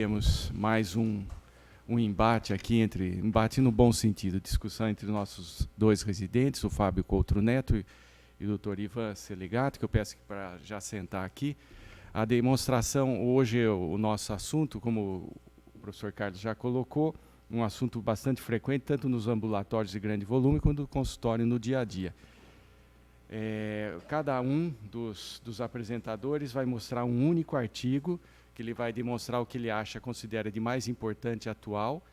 Temos mais um embate aqui, embate no bom sentido, discussão entre nossos dois residentes, o Fábio Coutro Neto e o Dr. Ivan Seligato, que eu peço para já sentar aqui. A demonstração, hoje, o nosso assunto, como o professor Carlos já colocou, um assunto bastante frequente, tanto nos ambulatórios de grande volume, quanto no consultório no dia a dia. Cada um dos apresentadores vai mostrar um único artigo, que ele vai demonstrar o que ele considera de mais importante e atual,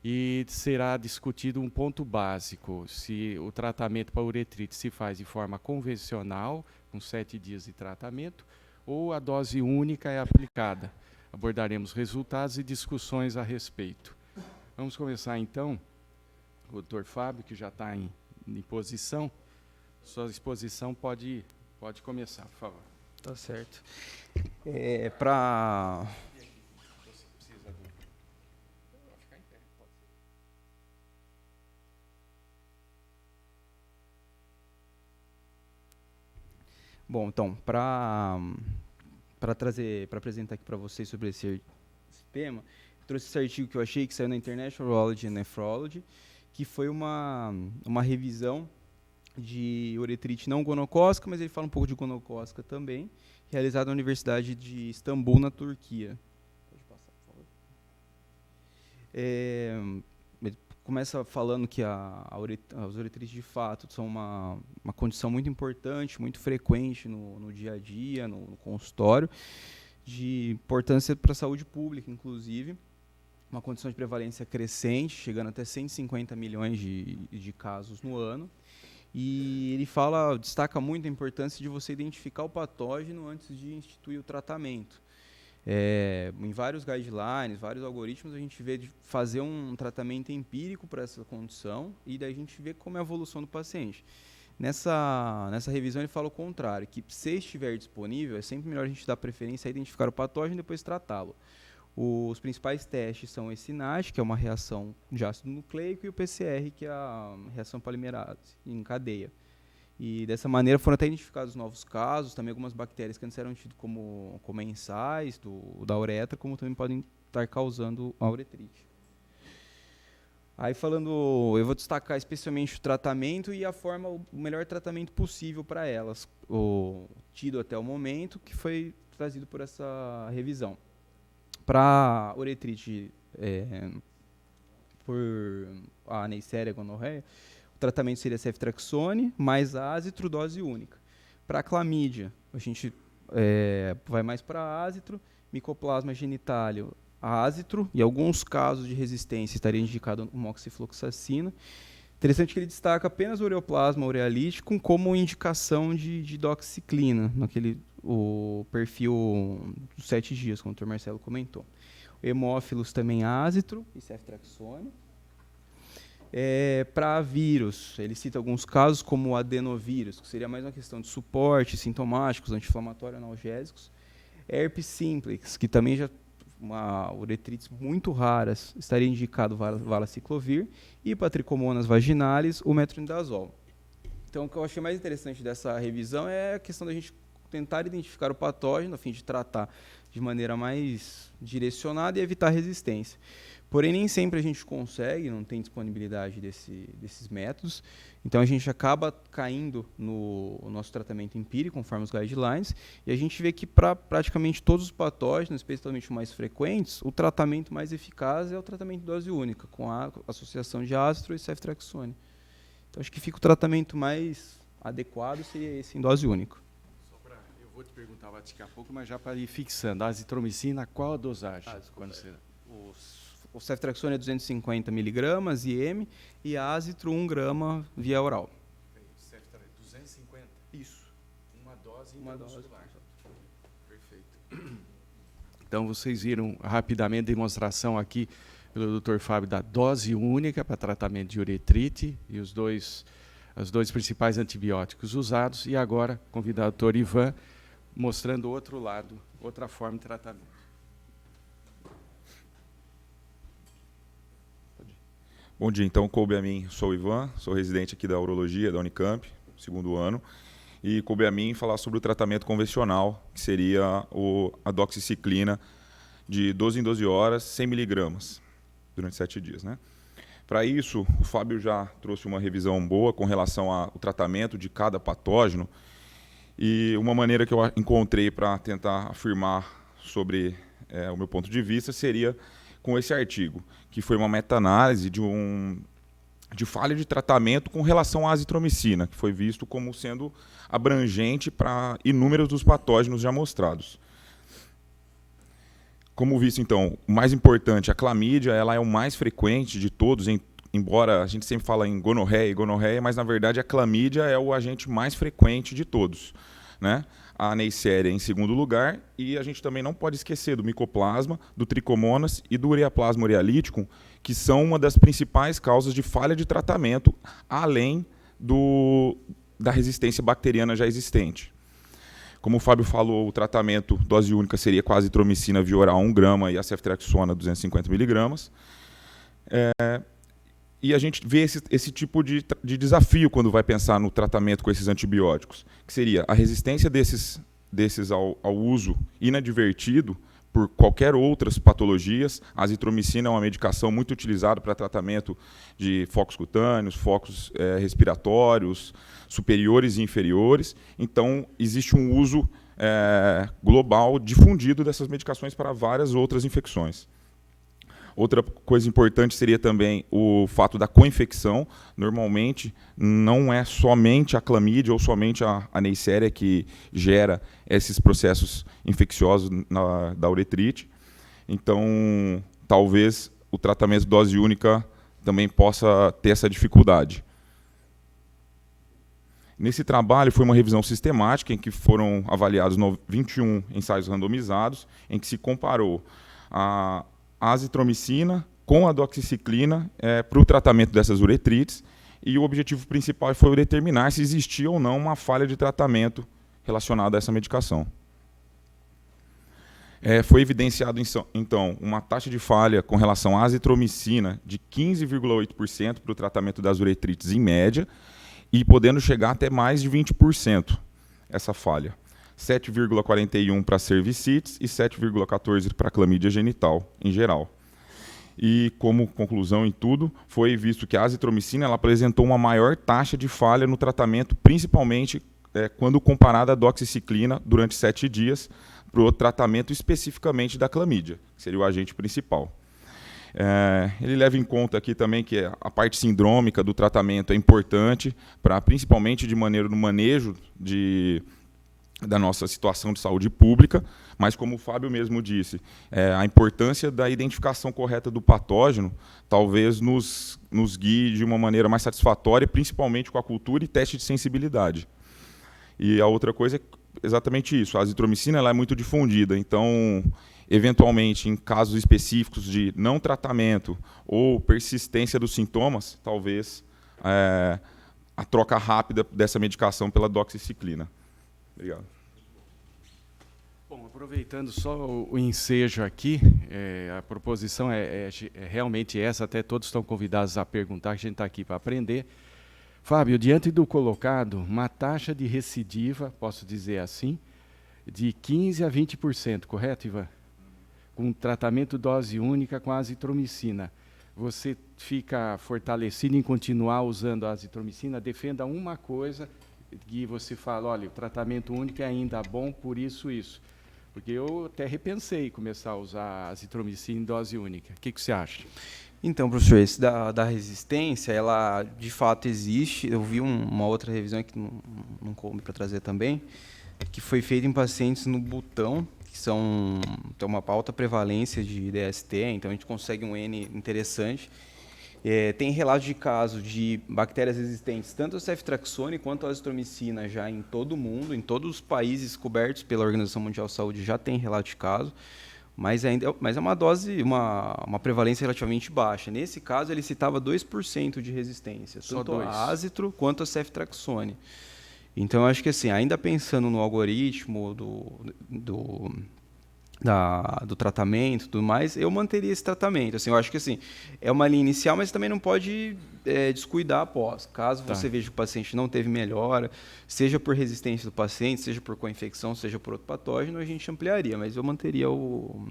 e será discutido um ponto básico, se o tratamento para uretrite se faz de forma convencional, com 7 dias de tratamento, ou a dose única é aplicada. Abordaremos resultados e discussões a respeito. Vamos começar então, o Dr. Fábio, que já está em posição. Sua exposição pode começar, por favor. Tá certo. Bom, então, para apresentar aqui para vocês sobre esse tema, eu trouxe esse artigo que eu achei que saiu na International Urology and Nephrology, que foi uma revisão de uretrite não gonocócica, mas ele fala um pouco de gonocócica também, realizado na Universidade de Istambul, na Turquia. Pode passar, por favor. Ele começa falando que as uretrites de fato são uma condição muito importante, muito frequente no dia a dia, no consultório, de importância para a saúde pública, inclusive. Uma condição de prevalência crescente, chegando até 150 milhões de casos no ano. E ele destaca muito a importância de você identificar o patógeno antes de instituir o tratamento. Em vários guidelines, vários algoritmos, a gente vê de fazer um tratamento empírico para essa condição e daí a gente vê como é a evolução do paciente. Nessa revisão ele fala o contrário, que se estiver disponível, é sempre melhor a gente dar preferência a identificar o patógeno e depois tratá-lo. Os principais testes são esse NASH, que é uma reação de ácido nucleico, e o PCR, que é a reação polimerase em cadeia. E dessa maneira foram até identificados novos casos, também algumas bactérias que antes eram tidas como comensais da uretra, como também podem estar causando a uretrite. Aí eu vou destacar especialmente o tratamento e o melhor tratamento possível para elas, tido até o momento, que foi trazido por essa revisão. Para uretrite por a Neisseria gonorreia, o tratamento seria ceftriaxone mais ácitro, dose única. Para clamídia, a gente vai mais para ácitro, micoplasma genitálico, ácitro, e alguns casos de resistência estaria indicado moxifloxacina. Interessante que ele destaca apenas o ureoplasma urealítico como indicação de doxiciclina, o perfil dos 7 dias, como o Dr. Marcelo comentou. O hemófilos também ácitro e ceftriaxone. Para vírus, ele cita alguns casos como o adenovírus, que seria mais uma questão de suporte, sintomáticos, anti-inflamatórios, analgésicos. Herpes simplex, que também já uretrites muito raras, estaria indicado valaciclovir, e para tricomonas vaginalis, o metronidazol. Então, o que eu achei mais interessante dessa revisão é a questão da gente tentar identificar o patógeno, a fim de tratar de maneira mais direcionada e evitar resistência. Porém, nem sempre a gente consegue, não tem disponibilidade desses métodos, então a gente acaba caindo no nosso tratamento empírico, conforme os guidelines, e a gente vê que para praticamente todos os patógenos, especialmente os mais frequentes, o tratamento mais eficaz é o tratamento de dose única, com a associação de ácitro e ceftriaxone. Então, acho que fica o tratamento mais adequado, seria esse em dose única. Eu vou te perguntar daqui a pouco, mas já para ir fixando, a azitromicina, qual a dosagem? O ceftriaxone é 250 mg IM e a ácitro 1 grama via oral. 250? Isso. Uma dose intramuscular. Perfeito. Então, vocês viram rapidamente a demonstração aqui pelo Dr. Fábio da dose única para tratamento de uretrite e os dois principais antibióticos usados. E agora, convidar o Dr. Ivan, mostrando o outro lado, outra forma de tratamento. Bom dia, então, coube a mim, sou o Ivan, sou residente aqui da Urologia, da Unicamp, 2º ano, e coube a mim falar sobre o tratamento convencional, que seria a doxiciclina de 12 em 12 horas, 100 miligramas, durante 7 dias. Né? Para isso, o Fábio já trouxe uma revisão boa com relação ao tratamento de cada patógeno, e uma maneira que eu encontrei para tentar afirmar sobre o meu ponto de vista seria com esse artigo, que foi uma meta-análise de falha de tratamento com relação à azitromicina, que foi visto como sendo abrangente para inúmeros dos patógenos já mostrados. Como visto, então, o mais importante, a clamídia, ela é o mais frequente de todos, embora a gente sempre fala em gonorreia, mas na verdade a clamídia é o agente mais frequente de todos. Né? A Neisseria em segundo lugar, e a gente também não pode esquecer do micoplasma, do tricomonas e do ureaplasma urealítico, que são uma das principais causas de falha de tratamento, além da resistência bacteriana já existente. Como o Fábio falou, o tratamento dose única seria com a azitromicina via oral 1 grama e a ceftriaxona 250 miligramas. E a gente vê esse tipo de desafio quando vai pensar no tratamento com esses antibióticos, que seria a resistência desses ao uso inadvertido por qualquer outras patologias. A azitromicina é uma medicação muito utilizada para tratamento de focos cutâneos, focos respiratórios, superiores e inferiores. Então, existe um uso global, difundido dessas medicações para várias outras infecções. Outra coisa importante seria também o fato da coinfecção. Normalmente, não é somente a clamídia ou somente a Neisseria que gera esses processos infecciosos da uretrite. Então, talvez o tratamento dose única também possa ter essa dificuldade. Nesse trabalho, foi uma revisão sistemática em que foram avaliados 21 ensaios randomizados, em que se comparou a azitromicina com a doxiciclina para o tratamento dessas uretrites, e o objetivo principal foi determinar se existia ou não uma falha de tratamento relacionada a essa medicação. Foi evidenciado, então, uma taxa de falha com relação à azitromicina de 15,8% para o tratamento das uretrites em média, e podendo chegar até mais de 20% essa falha. 7,41 para cervicites e 7,14 para clamídia genital, em geral. E, como conclusão em tudo, foi visto que a azitromicina ela apresentou uma maior taxa de falha no tratamento, principalmente quando comparada à doxiciclina durante 7 dias, para o tratamento especificamente da clamídia, que seria o agente principal. Ele leva em conta aqui também que a parte sindrômica do tratamento é importante, principalmente no manejo da nossa situação de saúde pública, mas como o Fábio mesmo disse, a importância da identificação correta do patógeno talvez nos guie de uma maneira mais satisfatória, principalmente com a cultura e teste de sensibilidade. E a outra coisa é exatamente isso, a azitromicina ela é muito difundida, então, eventualmente, em casos específicos de não tratamento ou persistência dos sintomas, talvez a troca rápida dessa medicação pela doxiciclina. Obrigado. Bom, aproveitando só o ensejo aqui, a proposição é realmente essa, até todos estão convidados a perguntar, que a gente está aqui para aprender. Fábio, diante do colocado, uma taxa de recidiva, posso dizer assim, de 15% a 20%, correto, Ivan? Com tratamento dose única com a azitromicina. Você fica fortalecido em continuar usando a azitromicina? Defenda uma coisa que você fala, olha, o tratamento único é ainda bom por isso. Porque eu até repensei começar a usar a azitromicina em dose única. O que você acha? Então, professor, esse da resistência, ela de fato existe. Eu vi uma outra revisão que não coube para trazer também, que foi feita em pacientes no Butão, que tem uma alta prevalência de DST, então a gente consegue um N interessante. Tem relatos de casos de bactérias resistentes, tanto a ceftriaxone quanto a azitromicina, já em todo o mundo, em todos os países cobertos pela Organização Mundial de Saúde, já tem relato de caso, mas é uma dose, uma prevalência relativamente baixa. Nesse caso, ele citava 2% de resistência, tanto a azitro quanto a ceftriaxone. Então, eu acho que, assim, ainda pensando no algoritmo do tratamento e tudo mais, eu manteria esse tratamento. Assim, eu acho que assim, é uma linha inicial, mas também não pode descuidar após. Caso você veja que o paciente não teve melhora, seja por resistência do paciente, seja por co-infecção, seja por outro patógeno, a gente ampliaria, mas eu manteria o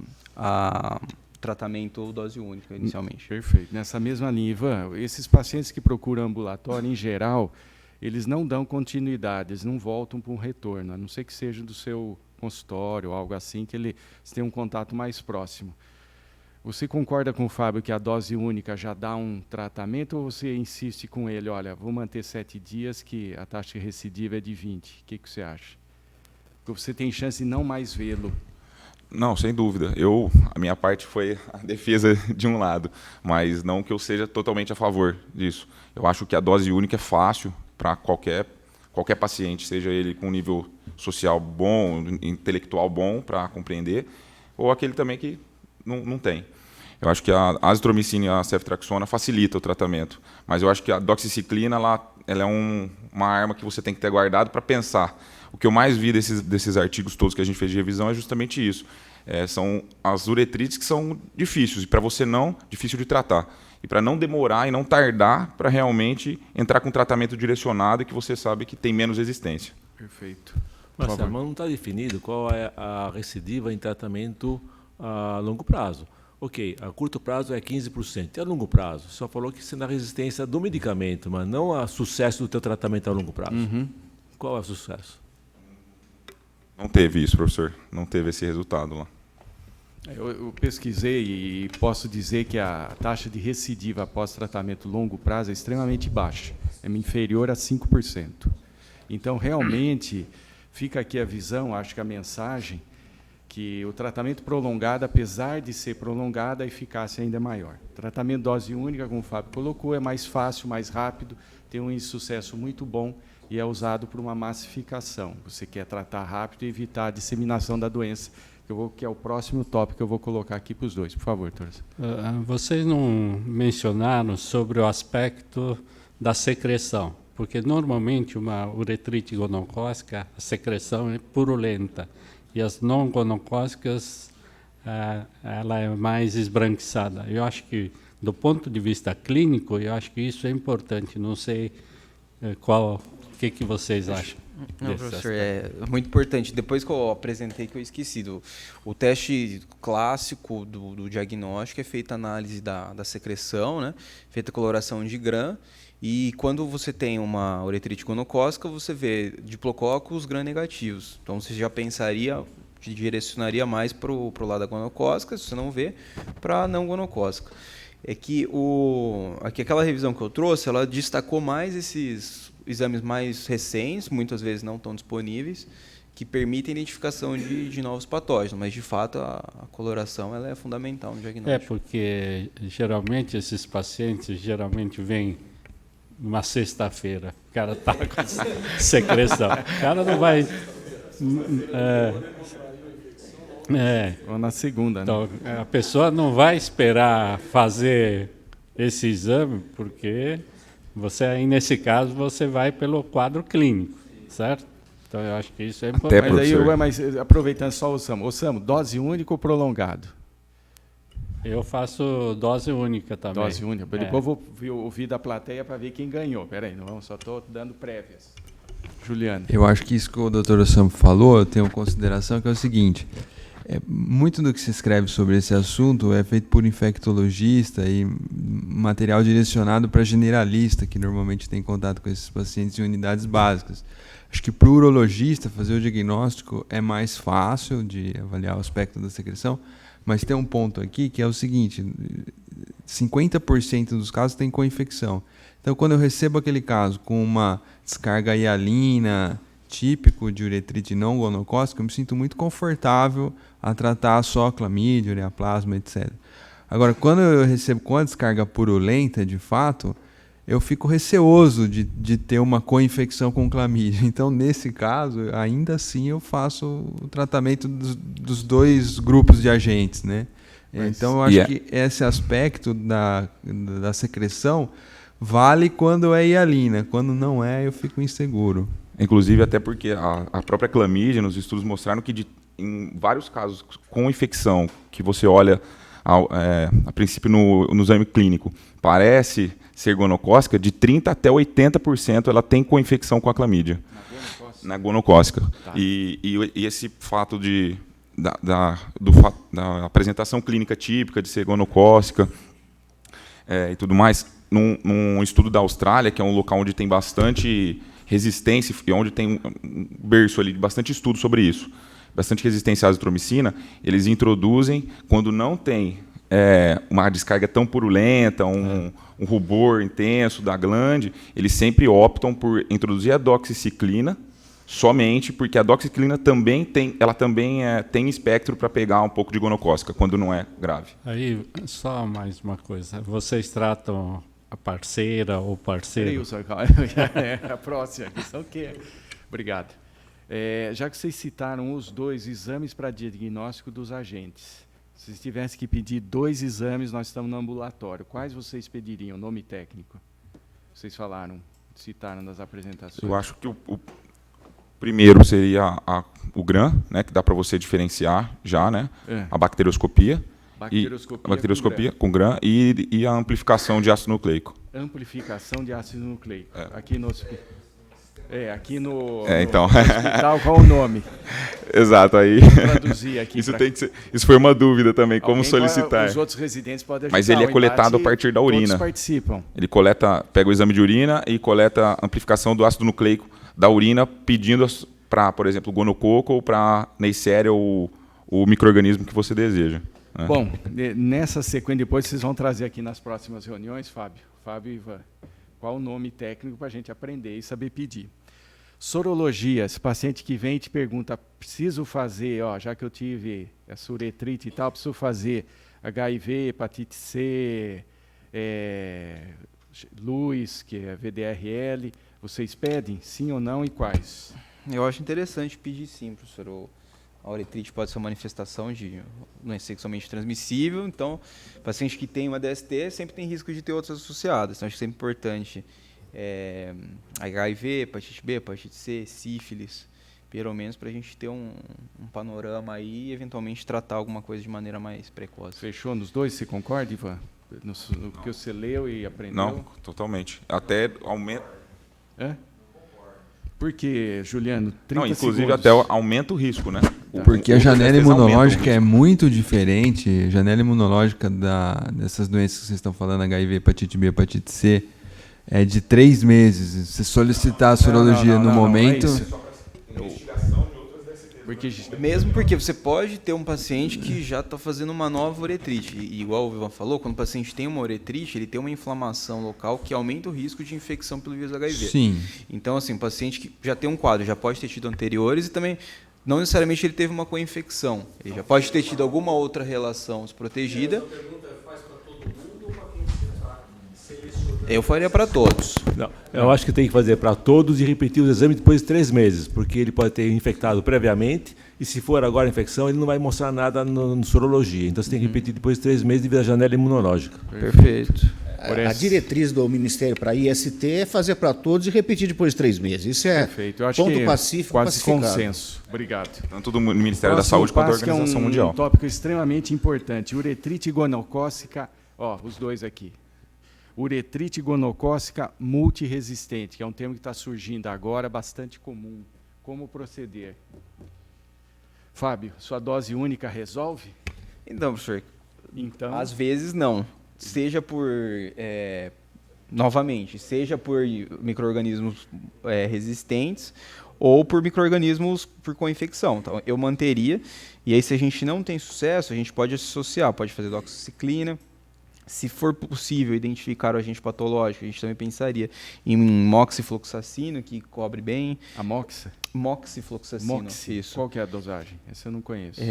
tratamento ou dose única inicialmente. Perfeito. Nessa mesma linha, Ivan, esses pacientes que procuram ambulatório, em geral, eles não dão continuidade, eles não voltam para um retorno, a não ser que seja do seu consultório ou algo assim, que eles tenham um contato mais próximo. Você concorda com o Fábio que a dose única já dá um tratamento, ou você insiste com ele, olha, vou manter 7 dias que a taxa de recidiva é de 20? O que você acha? Porque você tem chance de não mais vê-lo. Não, sem dúvida. A minha parte foi a defesa de um lado, mas não que eu seja totalmente a favor disso. Eu acho que a dose única é fácil para qualquer paciente, seja ele com nível social bom, intelectual bom para compreender, ou aquele também que não tem. Eu acho que a azitromicina e a ceftriaxona facilita o tratamento, mas eu acho que a doxiciclina ela é uma arma que você tem que ter guardado para pensar. O que eu mais vi desses artigos todos que a gente fez de revisão é justamente isso. São as uretrites que são difíceis, e para você difícil de tratar. E para não demorar e não tardar para realmente entrar com tratamento direcionado e que você sabe que tem menos resistência. Perfeito. Mas não está definido qual é a recidiva em tratamento a longo prazo. Ok, a curto prazo é 15%. E a longo prazo? Só falou que você dá resistência do medicamento, mas não a sucesso do teu tratamento a longo prazo. Qual é o sucesso? Não teve isso, professor. Não teve esse resultado lá. Eu pesquisei e posso dizer que a taxa de recidiva após tratamento longo prazo é extremamente baixa, é inferior a 5%. Então, realmente, fica aqui a visão, acho que a mensagem, que o tratamento prolongado, apesar de ser prolongado, a eficácia ainda é maior. Tratamento dose única, como o Fábio colocou, é mais fácil, mais rápido, tem um sucesso muito bom e é usado por uma massificação. Você quer tratar rápido e evitar a disseminação da doença, que é o próximo tópico que eu vou colocar aqui para os dois. Por favor, Torres. Vocês não mencionaram sobre o aspecto da secreção, porque normalmente uma uretrite gonocócica, a secreção é purulenta, e as não gonocócicas, ela é mais esbranquiçada. Eu acho que, do ponto de vista clínico, eu acho que isso é importante. Não sei o que vocês acham. Não, professor, é muito importante. Depois que eu apresentei, que eu esqueci, o teste clássico do diagnóstico é feita a análise da secreção, né? Feita a coloração de Gram, e quando você tem uma uretrite gonocócica, você vê diplococos Gram negativos. Então você já pensaria, te direcionaria mais para o lado da gonocócica, se você não vê, para a não gonocócica. É que aqui aquela revisão que eu trouxe, ela destacou mais esses exames mais recentes, muitas vezes não tão disponíveis, que permitem a identificação de novos patógenos, mas de fato a coloração ela é fundamental no diagnóstico. Porque geralmente esses pacientes vêm numa sexta-feira, o cara está com secreção, o cara não vai... Ou na segunda, então, né? A pessoa não vai esperar fazer esse exame, porque você aí, nesse caso, você vai pelo quadro clínico, certo? Então, eu acho que isso é importante. Mas aproveitando só o Samu, dose única ou prolongado? Eu faço dose única também. Dose única. Depois eu vou ouvir da plateia para ver quem ganhou. Peraí, não, só estou dando prévias. Juliana. Eu acho que isso que o Dr. Samu falou, eu tenho consideração que é o seguinte... muito do que se escreve sobre esse assunto é feito por infectologista e material direcionado para generalista, que normalmente tem contato com esses pacientes em unidades básicas. Acho que para o urologista fazer o diagnóstico é mais fácil de avaliar o aspecto da secreção, mas tem um ponto aqui que é o seguinte, 50% dos casos tem co-infecção. Então, quando eu recebo aquele caso com uma descarga hialina, típico de uretrite não gonocócica, eu me sinto muito confortável a tratar só clamídia, ureaplasma, etc. Agora, quando eu recebo com a descarga purulenta, de fato, eu fico receoso de ter uma co-infecção com clamídia. Então, nesse caso, ainda assim eu faço o tratamento dos dois grupos de agentes, né? Então, eu acho que esse aspecto da secreção vale quando é hialina. Quando não é, eu fico inseguro. Inclusive, até porque a própria clamídia, nos estudos mostraram que em vários casos com infecção, que você olha a princípio no exame clínico, parece ser gonocócica, de 30% até 80% ela tem co-infecção com a clamídia. Na gonocócica. Tá. E esse fato da apresentação clínica típica de ser gonocócica e tudo mais, num estudo da Austrália, que é um local onde tem bastante resistência e onde tem um berço ali de bastante estudo sobre isso, bastante resistência à azitromicina, eles introduzem, quando não tem uma descarga tão purulenta, um rubor intenso da glande, eles sempre optam por introduzir a doxiciclina, somente porque a doxiciclina também tem espectro para pegar um pouco de gonocócica, quando não é grave. Aí, só mais uma coisa. Vocês tratam a parceira ou parceiro? A próxima questão que é. Obrigado. Já que vocês citaram os 2 exames para diagnóstico dos agentes, se vocês tivessem que pedir 2 exames, nós estamos no ambulatório, quais vocês pediriam? Nome técnico? Vocês citaram nas apresentações. Eu acho que o primeiro seria o GRAM, né, que dá para você diferenciar já, né? A bacterioscopia. Bacterioscopia com GRAM e a amplificação de ácido nucleico. Amplificação de ácido nucleico. Aqui no hospital. Então. Hospital, qual o nome? Exato, aí. Vou traduzir aqui. Isso foi uma dúvida também, como solicitar. Os outros residentes podem ajudar. Mas ele é coletado a partir da urina. Todos participam. Ele pega o exame de urina e coleta a amplificação do ácido nucleico da urina, pedindo para, por exemplo, o gonococo ou para Neisseria ou o micro-organismo que você deseja. Né? Bom, nessa sequência, depois vocês vão trazer aqui nas próximas reuniões, Fábio e Ivan, qual o nome técnico para a gente aprender e saber pedir. Sorologia, esse paciente que vem e te pergunta, preciso fazer, já que eu tive essa uretrite e tal, preciso fazer HIV, hepatite C, luz, que é VDRL, vocês pedem sim ou não e quais? Eu acho interessante pedir sim, professor. A uretrite pode ser uma manifestação de doença sexualmente transmissível, então, paciente que tem uma DST sempre tem risco de ter outras associadas, então acho sempre importante HIV, hepatite B, hepatite C, sífilis, pelo menos para a gente ter um panorama aí e eventualmente tratar alguma coisa de maneira mais precoce. Fechou nos 2, você concorda, Ivan? No que você leu e aprendeu? Não, totalmente. Até aumenta... Por que, Juliano? 30 inclusive segundos. até aumenta o risco, né? Porque a janela imunológica é muito diferente. A janela imunológica dessas doenças que vocês estão falando, HIV, hepatite B, hepatite C, é de 3 meses. Se solicitar a sorologia no momento... Mesmo porque você pode ter um paciente que já está fazendo uma nova uretrite. E, igual o Ivan falou, quando o paciente tem uma uretrite, ele tem uma inflamação local que aumenta o risco de infecção pelo vírus HIV. Sim. Então, assim, o paciente que já tem um quadro, já pode ter tido anteriores e também, não necessariamente ele teve uma co-infecção. Ele já pode ter tido alguma outra relação desprotegida. Eu faria para todos. Não, eu acho que tem que fazer para todos e repetir os exames depois de 3 meses, porque ele pode ter infectado previamente e se for agora a infecção, ele não vai mostrar nada no sorologia. Então você tem que repetir depois de 3 meses devido à janela imunológica. Perfeito. A diretriz do Ministério para IST é fazer para todos e repetir depois de 3 meses. Isso é perfeito. Eu acho ponto que pacífico, quase pacificado. consenso. Obrigado. Tanto do Ministério da Saúde quanto da Organização Mundial. Um tópico extremamente importante. Uretrite gonocócica, os 2 aqui. Uretrite gonocócica multiresistente, que é um termo que está surgindo agora, bastante comum. Como proceder? Fábio, sua dose única resolve? Então, professor, Então, às vezes não. Seja por, novamente, seja por micro-organismos resistentes ou por micro-organismos por co-infecção. Então, eu manteria, e aí se a gente não tem sucesso, a gente pode associar, pode fazer doxiciclina. Se for possível identificar o agente patológico, a gente também pensaria em moxifloxacino, que cobre bem. a moxa? Moxifloxacino, isso. Qual que é a dosagem? Essa eu não conheço.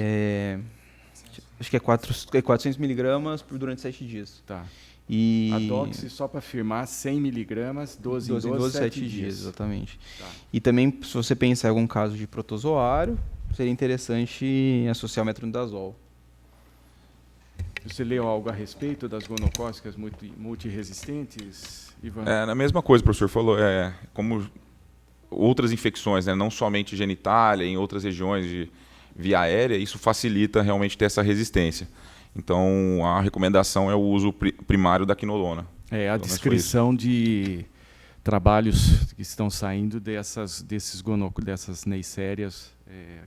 Acho que é 400 miligramas durante 7 dias. Tá. E A doxy, só para afirmar, 100 miligramas, 12 em 12, 7 dias. Exatamente. Tá. E também, se você pensar em algum caso de protozoário, seria interessante associar o metronidazol. Você leu algo a respeito das gonocócicas multiresistentes, Ivan? Na mesma coisa, o professor falou, como outras infecções, né, não somente genitália, em outras regiões via aérea, isso facilita realmente ter essa resistência. Então, a recomendação é o uso primário da quinolona. A descrição de trabalhos que estão saindo dessas neisserias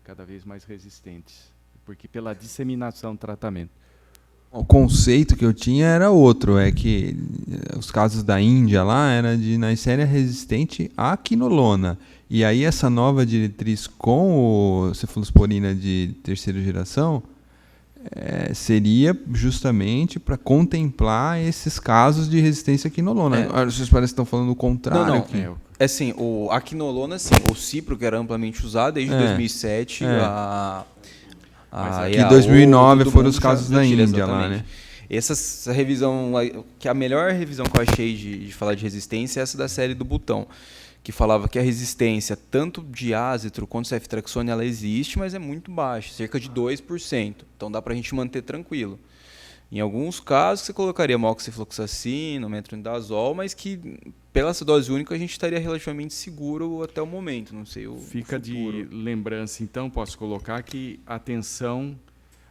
cada vez mais resistentes, porque pela disseminação do tratamento. O conceito que eu tinha era outro, é que os casos da Índia lá era de neisseria resistente à quinolona. E aí essa nova diretriz com o cefalosporina de terceira geração seria justamente para contemplar esses casos de resistência à quinolona. Vocês parecem que estão falando o contrário. Não. Aqui. É assim, a quinolona, sim, o cipro, que era amplamente usado desde 2007, que 2009 foram os casos da Índia lá, né? Essa revisão, que a melhor revisão que eu achei de falar de resistência é essa da série do Butão, que falava que a resistência tanto de ácetro quanto ceftriaxone ela existe, mas é muito baixa, cerca de 2%. Então dá para a gente manter tranquilo. Em alguns casos você colocaria moxifloxacina, metronidazol, mas que pela essa dose única a gente estaria relativamente seguro até o momento, não sei o Fica futuro. de lembrança, então, posso colocar que atenção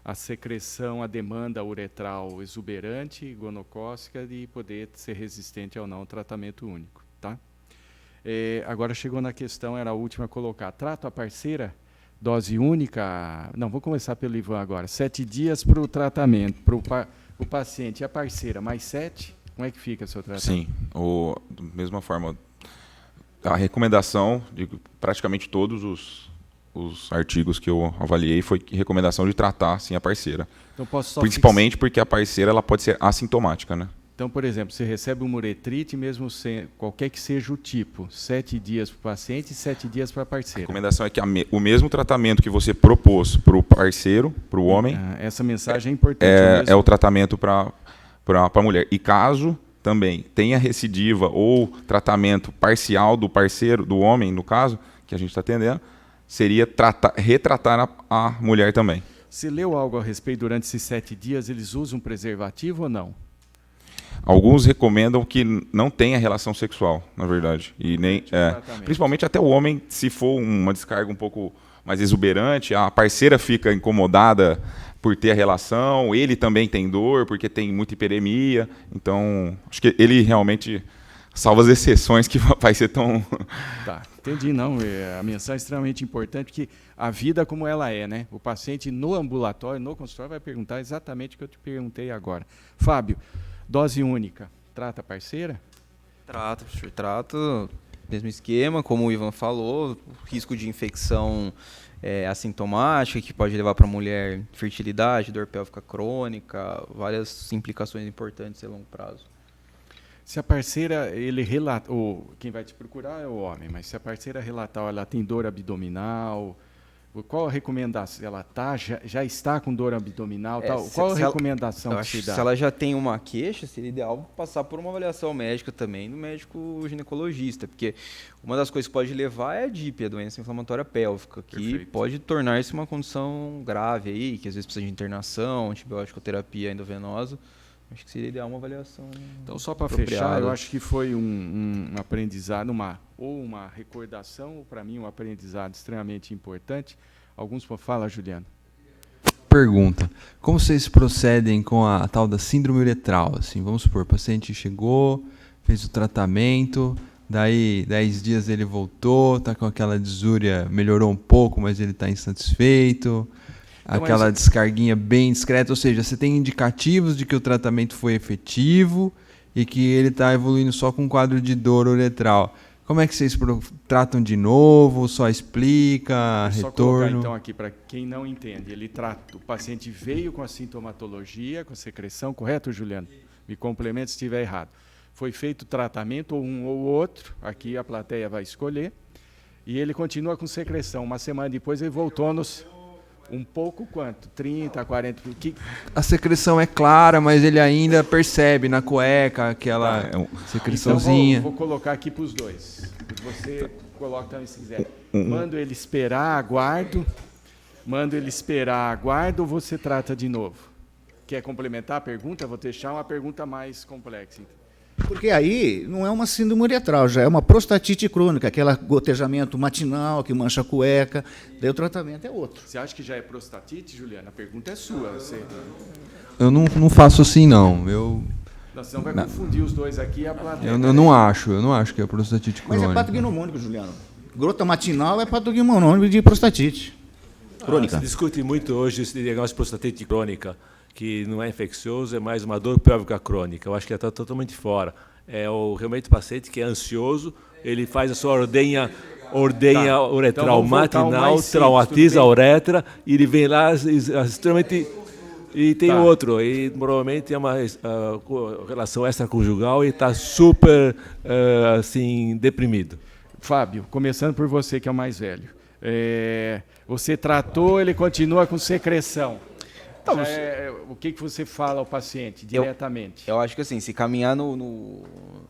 à secreção, à demanda uretral exuberante, gonocócica, de poder ser resistente ou não ao tratamento único, tá? Agora chegou na questão, era a última a colocar. Trato a parceira, dose única. Não, vou começar pelo Ivan agora. 7 dias para o tratamento, para o paciente. E a parceira, mais 7? Como é que fica o seu tratamento? Sim, da mesma forma, a recomendação de praticamente todos os artigos que eu avaliei foi recomendação de tratar, sim, a parceira. Então, posso só Principalmente porque a parceira ela pode ser assintomática, né? Então, por exemplo, você recebe uma uretrite, mesmo qualquer que seja o tipo, 7 dias para o paciente e 7 dias para a A parceira. recomendação é que o mesmo tratamento que você propôs para o parceiro, para o homem, essa mensagem é importante. é o tratamento para a mulher. E caso também tenha recidiva ou tratamento parcial do parceiro, do homem, no caso, que a gente está atendendo, seria retratar a mulher também. Se leu algo a respeito durante esses 7 dias, eles usam preservativo ou não? Alguns recomendam que não tenha relação sexual, na verdade. E nem, principalmente até o homem, se for uma descarga um pouco mais exuberante, a parceira fica incomodada por ter a relação, ele também tem dor, porque tem muita hiperemia. Então, acho que ele realmente salva as exceções que vai ser tão... Tá, entendi, não. A mensagem é extremamente importante, porque a vida como ela é, né? O paciente no ambulatório, no consultório, vai perguntar exatamente o que eu te perguntei agora. Fábio, dose única, trata a parceira? Trata, professor, trata. Mesmo esquema, como o Ivan falou, risco de infecção assintomática, que pode levar para a mulher fertilidade, dor pélvica crônica, várias implicações importantes a longo prazo. Se a parceira, ele relata, ou quem vai te procurar é o homem, mas se a parceira relatar, ela tem dor abdominal, qual a recomendação? Ela já está com dor abdominal? Qual a recomendação que se dá? Se ela já tem uma queixa, seria ideal passar por uma avaliação médica também do médico ginecologista, porque uma das coisas que pode levar é a DIP, a doença inflamatória pélvica, que Perfeito. pode tornar-se uma condição grave aí, que às vezes precisa de internação, antibiótico-terapia endovenosa. Acho que seria ideal uma avaliação. Então, só para fechar, eu acho que foi um aprendizado, ou uma recordação, ou para mim um aprendizado extremamente importante. Alguns fala, Juliano. Pergunta: como vocês procedem com a tal da síndrome uretral? Assim, vamos supor, o paciente chegou, fez o tratamento, daí 10 dias ele voltou, está com aquela disúria, melhorou um pouco, mas ele está insatisfeito. Aquela descarguinha bem discreta, ou seja, você tem indicativos de que o tratamento foi efetivo e que ele está evoluindo só com um quadro de dor uretral. Como é que vocês tratam de novo? Só explica, Só retorno? colocar então aqui para quem não entende. O paciente veio com a sintomatologia, com a secreção, correto, Juliano? Me complementa se estiver errado. Foi feito o tratamento, ou um ou outro, aqui a plateia vai escolher, e ele continua com secreção. Uma semana depois ele voltou um pouco quanto? 30, 40... A secreção é clara, mas ele ainda percebe na cueca aquela secreçãozinha. Então vou colocar aqui para os dois. Você coloca também se quiser. Mando ele esperar, aguardo. Ou você trata de novo? Quer complementar a pergunta? Vou deixar uma pergunta mais complexa. Porque aí não é uma síndrome uretral, já é uma prostatite crônica, aquele gotejamento matinal que mancha a cueca, daí o tratamento é outro. Você acha que já é prostatite, Juliana? A pergunta é sua. Eu não faço assim, não. Nós não vai confundir os dois aqui. A plateia. Eu não acho que é prostatite Mas crônica. é patognomônico, Juliano. Grota matinal é patognomônico de prostatite crônica. Se discute muito hoje esse diagnóstico de prostatite crônica, que não é infeccioso, é mais uma dor pélvica crônica. Eu acho que está totalmente fora. Realmente o paciente que é ansioso, ele faz a sua ordenha uretral Então, matinal, traumatiza a uretra, e ele vem lá extremamente... E tem outro, e normalmente é uma relação extraconjugal e está super assim, deprimido. Fábio, começando por você, que é o mais velho. Você tratou, ele continua com secreção. O que você fala ao paciente diretamente? Eu acho que assim, se caminhar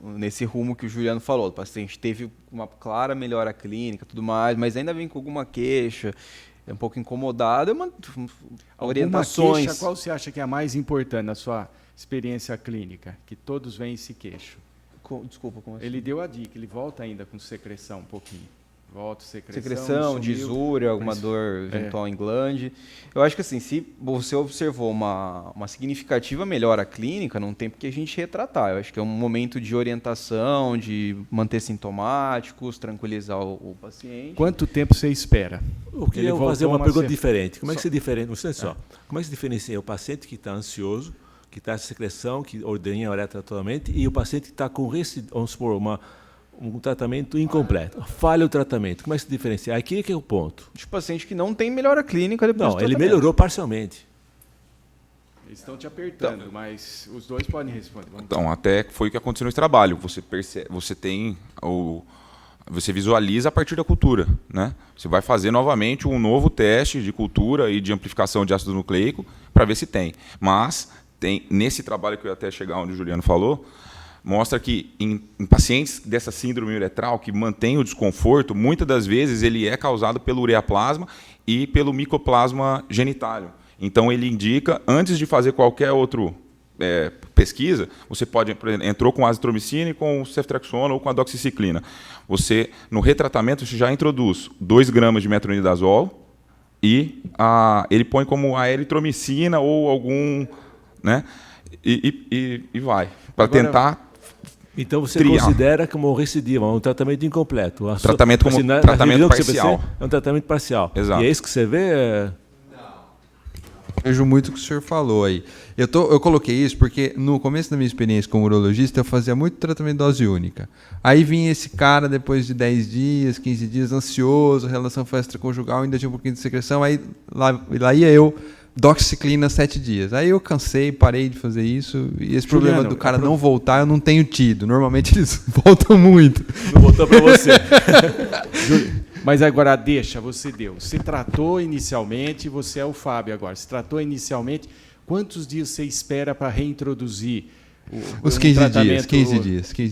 nesse rumo que o Juliano falou, o paciente teve uma clara melhora clínica, tudo mais, mas ainda vem com alguma queixa, é um pouco incomodado, orientações. Queixa, qual você acha que é a mais importante na sua experiência clínica? Que todos vêm e se queixam. Desculpa, como assim? Ele deu a dica, ele volta ainda com secreção um pouquinho. Volta, secreção, disúria, alguma dor eventual em glande. Eu acho que assim, se você observou uma significativa melhora clínica, não tem porque a gente retratar. Eu acho que é um momento de orientação, de manter sintomáticos, tranquilizar o paciente. Quanto tempo você espera? Eu queria fazer uma pergunta diferente. Como é que você diferencia? Como é que se diferencia o paciente que está ansioso, que está em secreção, que ordenha a uretra totalmente, e o paciente que está com, vamos supor, um tratamento incompleto? Falha o tratamento. Como é que se diferencia? Aqui é que é o ponto. De paciente que não tem melhora clínica depois do tratamento. Ele melhorou parcialmente. Eles estão te apertando, mas os dois podem responder. Então, até foi o que aconteceu nesse trabalho. Você visualiza a partir da cultura, né? Você vai fazer novamente um novo teste de cultura e de amplificação de ácido nucleico para ver se tem. Mas nesse trabalho que eu ia até chegar onde o Juliano falou, mostra que em pacientes dessa síndrome uretral que mantém o desconforto, muitas das vezes ele é causado pelo ureaplasma e pelo micoplasma genitálium. Então ele indica, antes de fazer qualquer outra pesquisa, você pode, por exemplo, entrou com azitromicina e com ceftriaxona ou com a doxiciclina. Você, no retratamento, você já introduz 2 gramas de metronidazol e ele põe como a eritromicina ou algum... né? E vai. Para tentar... Então você considera como recidiva, um tratamento incompleto. Tratamento parcial. É um tratamento parcial. Exato. E é isso que você vê? Vejo muito o que o senhor falou aí. Eu coloquei isso porque no começo da minha experiência como urologista eu fazia muito tratamento de dose única. Aí vinha esse cara depois de 10 dias, 15 dias, ansioso, relação extraconjugal, ainda tinha um pouquinho de secreção, aí lá ia eu, doxiciclina 7 dias. Aí eu cansei, parei de fazer isso, e esse problema do cara não voltar eu não tenho tido. Normalmente eles voltam muito. Não voltou para você. Mas agora você deu. Você tratou inicialmente, você é o Fábio agora. Você tratou inicialmente, quantos dias você espera para reintroduzir os 15 dias? 15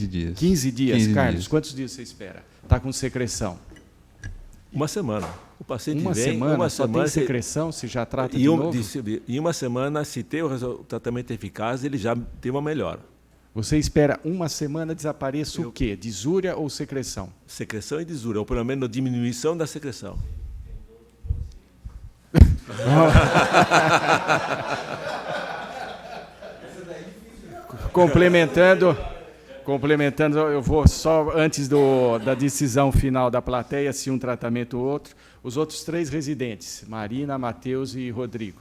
dias. 15 dias, Carlos? Quantos dias você espera? Está com secreção? Uma semana. O paciente uma vem, semana, só tem secreção, se já trata de novo? Em uma semana, se tem o tratamento eficaz, ele já tem uma melhora. Você espera uma semana desapareça o quê? Disúria ou secreção? Secreção e disúria, ou pelo menos diminuição da secreção. Complementando, eu vou só antes da decisão final da plateia, se um tratamento ou outro, os outros 3 residentes, Marina, Matheus e Rodrigo.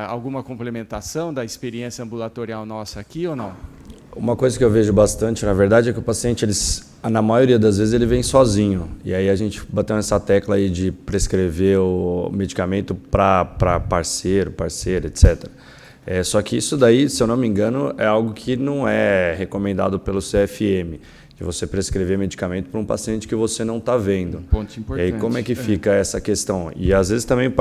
Alguma complementação da experiência ambulatorial nossa aqui ou não? Uma coisa que eu vejo bastante, na verdade, é que o paciente, na maioria das vezes, ele vem sozinho. E aí a gente bateu nessa tecla aí de prescrever o medicamento para parceiro, parceira, etc. Só que isso daí, se eu não me engano, é algo que não é recomendado pelo CFM, de você prescrever medicamento para um paciente que você não está vendo. Um ponto importante. E aí como é que fica essa questão? E às vezes também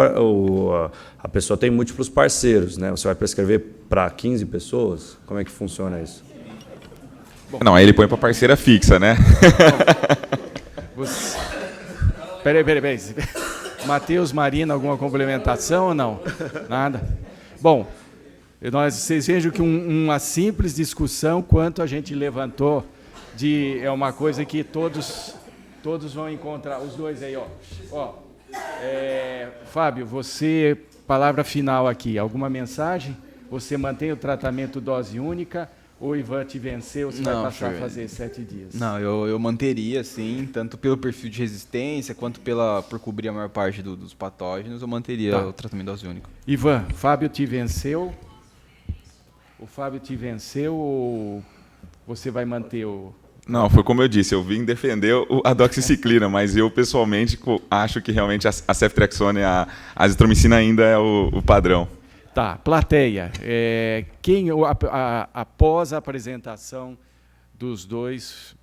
a pessoa tem múltiplos parceiros, né? Você vai prescrever para 15 pessoas? Como é que funciona isso? Não, aí ele põe para parceira fixa, né? Peraí. Matheus, Marina, alguma complementação ou não? Nada? Bom, Vocês vejam que uma simples discussão, quanto a gente levantou, é uma coisa que todos vão encontrar, os dois aí, ó. Fábio, você, palavra final aqui, alguma mensagem? Você mantém o tratamento dose única? Ou o Ivan te venceu, você vai passar a fazer 7 dias? Não, eu manteria, sim, tanto pelo perfil de resistência, quanto por cobrir a maior parte dos patógenos, eu manteria o tratamento dose única. Ivan, Fábio te venceu? O Fábio te venceu ou você vai manter o... Não, foi como eu disse, eu vim defender a doxiciclina, mas eu pessoalmente acho que realmente a ceftriaxona e a azitromicina ainda é o padrão. Tá, plateia. Após a apresentação dos dois,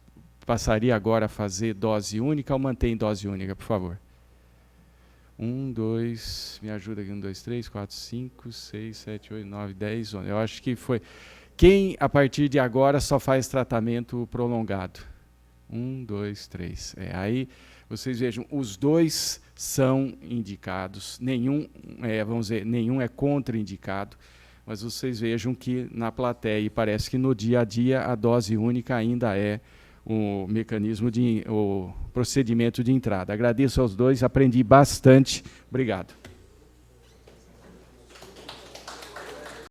passaria agora a fazer dose única ou mantém dose única, por favor? 1, 2, me ajuda aqui, 1, 2, 3, 4, 5, 6, 7, 8, 9, 10, 11. Eu acho que foi... Quem, a partir de agora, só faz tratamento prolongado? 1, 2, 3. Aí, vocês vejam, os dois são indicados, nenhum é contraindicado, mas vocês vejam que na plateia, e parece que no dia a dia, a dose única ainda é o procedimento de entrada. Agradeço aos dois, aprendi bastante. Obrigado.